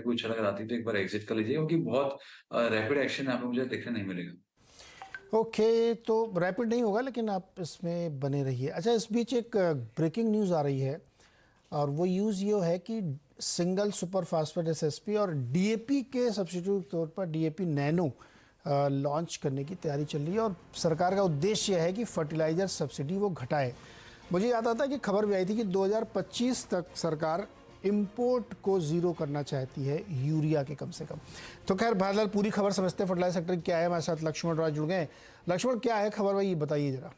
कुछ अगर आती है तो एक बार एग्जिट कर लीजिए, क्योंकि बहुत रैपिड एक्शन यहाँ पे मुझे देखने नहीं मिलेगा। ओके, तो रैपिड नहीं होगा लेकिन आप इसमें बने रहिए। अच्छा, इस बीच एक ब्रेकिंग न्यूज़ आ रही है और वो न्यूज़ ये है कि सिंगल सुपर फास्फेट एसएसपी और डीएपी के सब्स्टिट्यूट तौर पर डीएपी नैनो लॉन्च करने की तैयारी चल रही है और सरकार का उद्देश्य यह है कि फर्टिलाइज़र सब्सिडी वो घटाए। मुझे याद आता है कि खबर भी आई थी कि 2025 तक सरकार इंपोर्ट को ज़ीरो करना चाहती है यूरिया के कम से कम। तो खैर बहरहाल पूरी खबर समझते हैं फर्टिलाइजर सेक्टर क्या है। हमारे साथ लक्ष्मण राय जुड़ गए। लक्ष्मण, क्या है खबर भाई, बताइए जरा।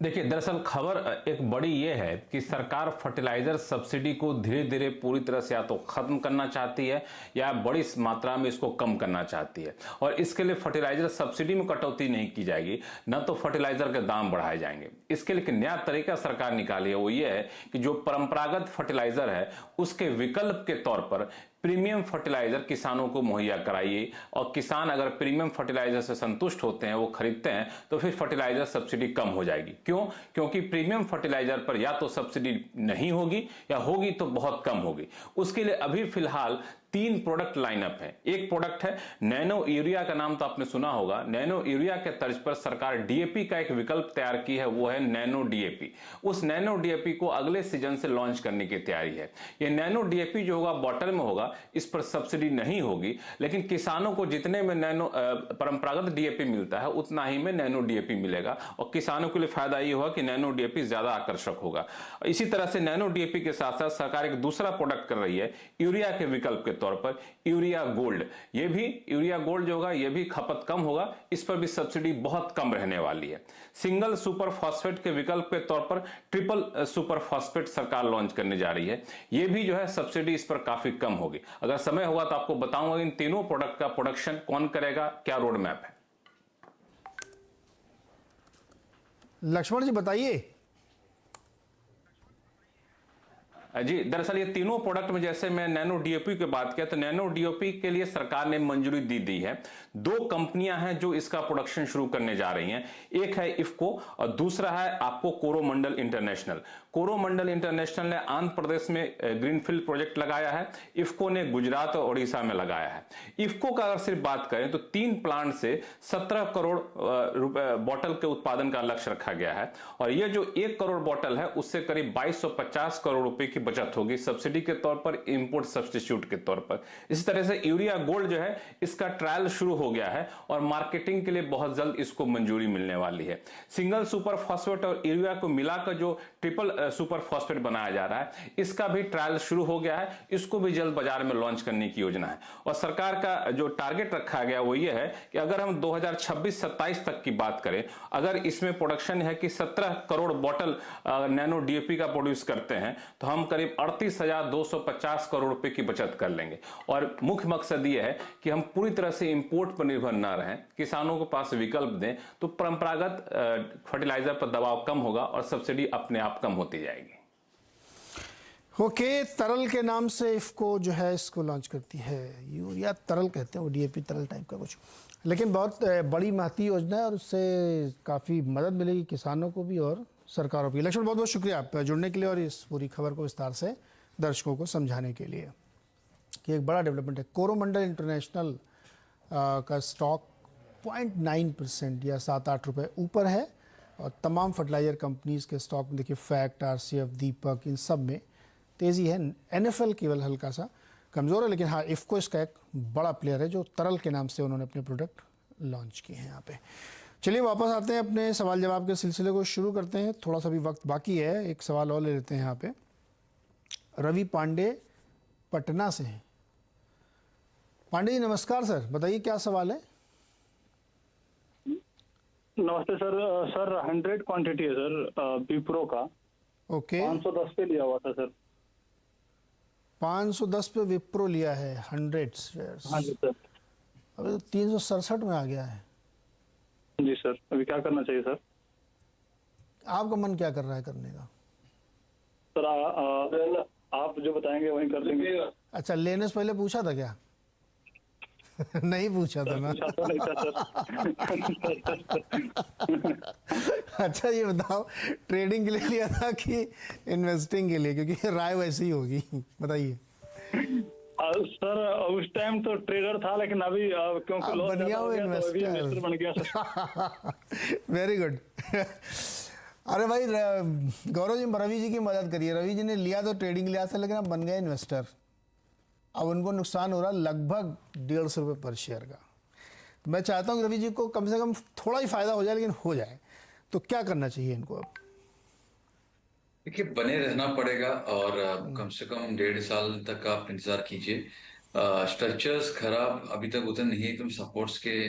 देखिए, दरअसल खबर एक बड़ी ये है कि सरकार फर्टिलाइजर सब्सिडी को धीरे धीरे पूरी तरह से या तो खत्म करना चाहती है या बड़ी मात्रा में इसको कम करना चाहती है। और इसके लिए फर्टिलाइजर सब्सिडी में कटौती नहीं की जाएगी, न तो फर्टिलाइजर के दाम बढ़ाए जाएंगे। इसके लिए एक नया तरीका सरकार निकाली है, वो ये है कि जो परंपरागत फर्टिलाइजर है उसके विकल्प के तौर पर प्रीमियम फर्टिलाइजर किसानों को मुहैया कराइए। और किसान अगर प्रीमियम फर्टिलाइजर से संतुष्ट होते हैं, वो खरीदते हैं, तो फिर फर्टिलाइजर सब्सिडी कम हो जाएगी। क्यों? क्योंकि प्रीमियम फर्टिलाइजर पर या तो सब्सिडी नहीं होगी या होगी तो बहुत कम होगी। उसके लिए अभी फिलहाल 3 प्रोडक्ट लाइनअप है। एक प्रोडक्ट है नैनो यूरिया, का नाम तो आपने सुना होगा। नैनो यूरिया के तर्ज पर सरकार डीएपी का एक विकल्प तैयार की है, वो है नैनो डीएपी। उस नैनो डीएपी को अगले सीजन से लॉन्च करने की तैयारी है। ये नैनो डीएपी जो होगा बॉटल में होगा, इस पर सब्सिडी नहीं होगी, लेकिन किसानों को जितने में नैनो परंपरागत डीएपी मिलता है उतना ही में नैनो डीएपी मिलेगा। और किसानों के लिए फायदा ये होगा कि नैनो डीएपी ज्यादा आकर्षक होगा। इसी तरह से नैनो डीएपी के साथ साथ सरकार एक दूसरा प्रोडक्ट कर रही है यूरिया के विकल्प के तौर पर, यूरिया गोल्ड। ये भी यूरिया गोल्ड जो होगा ये भी खपत कम होगा, इस पर भी सब्सिडी बहुत कम रहने वाली है। सिंगल सुपर फॉस्फेट के विकल्प के तौर पर ट्रिपल सुपर फॉस्फेट सरकार लॉन्च करने जा रही है। ये भी जो है सब्सिडी इस पर काफी कम होगी। अगर समय होगा तो आपको बताऊंगा इन तीनों प्रोडक्ट का प्रोडक्शन कौन करेगा, क्या रोड मैप है। लक्ष्मण जी बताइए। जी, दरअसल ये तीनों प्रोडक्ट में, जैसे मैं नैनो डीएपी की बात किया, तो नैनो डीएपी के लिए सरकार ने मंजूरी दी है। 2 कंपनियां हैं जो इसका प्रोडक्शन शुरू करने जा रही हैं। एक है इफ्को और दूसरा है आपको कोरोमंडल इंटरनेशनल। कोरोमंडल इंटरनेशनल ने आंध्र प्रदेश में ग्रीनफील्ड प्रोजेक्ट लगाया है, इफ्को ने गुजरात और ओडिशा में लगाया है। इफ्को का अगर सिर्फ बात करें तो 3 प्लांट से 17 करोड़ बोतल के उत्पादन का लक्ष्य रखा गया है। और ये जो 1 करोड़ बोतल है उससे करीब 2250 करोड़ रुपए की बचत होगी सब्सिडी के तौर पर, इंपोर्ट सब्स्टिट्यूट के तौर पर। इसी तरह से यूरिया गोल्ड जो है इसका ट्रायल शुरू हो गया है और मार्केटिंग के लिए बहुत जल्द इसको मंजूरी मिलने वाली है। सिंगल सुपर फॉस्फेट और यूरिया को मिलाकर जो ट्रिपल सुपर फॉस्फेट बनाया जा रहा है, इसका भी ट्रायल शुरू हो गया है। इसको भी जल्द बाजार में लॉन्च करने की योजना है। और सरकार का जो टारगेट रखा गया वो ये है कि अगर हम 2026-27 तक की बात करें, अगर इसमें प्रोडक्शन है कि 17 करोड़ बोतल नैनो डीएपी का प्रोड्यूस करते हैं, तो हम करीब 38,250 करोड़ रुपए की बचत कर लेंगे। और मुख्य मकसद यह है कि हम पूरी तरह से इंपोर्ट पर निर्भर ना रहें, किसानों के पास विकल्प दें, तो परंपरागत फर्टिलाइजर पर दबाव कम होगा और सब्सिडी अपने आप कम होती जाएगी। ओके, तरल के नाम से इफ्को जो है इसको लॉन्च करती है। यूरिया तरल कहते हैं, वो डीएपी तरल टाइप का कुछ, लेकिन बहुत बड़ी महती योजना है और उससे काफ़ी मदद मिलेगी किसानों को भी और सरकारों को। लक्ष्मण, बहुत बहुत शुक्रिया आप जुड़ने के लिए और इस पूरी खबर को विस्तार से दर्शकों को समझाने के लिए कि एक बड़ा डेवलपमेंट है। कोरोमंडल इंटरनेशनल का स्टॉक 0.9% या 7-8 रुपये ऊपर है और तमाम फर्टिलाइजर कंपनीज़ के स्टॉक में देखिए फैक्ट, आरसीएफ, दीपक, इन सब में तेज़ी है। एनएफएल केवल हल्का सा कमज़ोर है, लेकिन हाँ इफ्को इसका एक बड़ा प्लेयर है जो तरल के नाम से उन्होंने अपने प्रोडक्ट लॉन्च किए हैं यहाँ पे। चलिए वापस आते हैं, अपने सवाल जवाब के सिलसिले को शुरू करते हैं। थोड़ा सा भी वक्त बाकी है, एक सवाल और ले लेते हैं यहाँ पे। रवि पांडे पटना से हैं। पांडे जी नमस्कार सर, बताइए क्या सवाल है। नमस्ते सर। सर 100 क्वांटिटी है सर विप्रो का। ओके, 510 पे लिया हुआ था सर। 510 पे विप्रो लिया है 100 शेयर्स। हाँ जी सर। अभी तो 367 में आ गया है। जी सर, अभी क्या करना चाहिए सर? आपका मन क्या कर रहा है करने का? सर आप जो बताएंगे वही कर देंगे। अच्छा, लेने से पहले पूछा था क्या? नहीं पूछा था ना। अच्छा ये बताओ, ट्रेडिंग के लिए लिया था कि इन्वेस्टिंग के लिए? क्योंकि राय वैसी ही होगी, बताइए। सर उस टाइम तो ट्रेडर था, लेकिन अभी क्योंकि अब लॉस बन गया ज्यादा हो वो गया तो अभी इन्वेस्टर। इन्वेस्टर बन गया सर। Very good. अरे भाई गौरव जी, रवि जी की मदद करिए। रवि जी ने लिया तो ट्रेडिंग लिया था, लेकिन अब बन गए इन्वेस्टर। अब उनको नुकसान हो रहा लगभग 150 रुपये पर शेयर का। मैं चाहता हूँ कि रवि जी को कम से कम थोड़ा ही फायदा हो जाए, लेकिन हो जाए। तो क्या करना चाहिए इनको अब? देखिए, बने रहना पड़ेगा और कम से कम 1.5 साल तक आप इंतजार कीजिए। स्ट्रक्चर्स खराब अभी तक उतने नहीं है, एकदम सपोर्ट्स के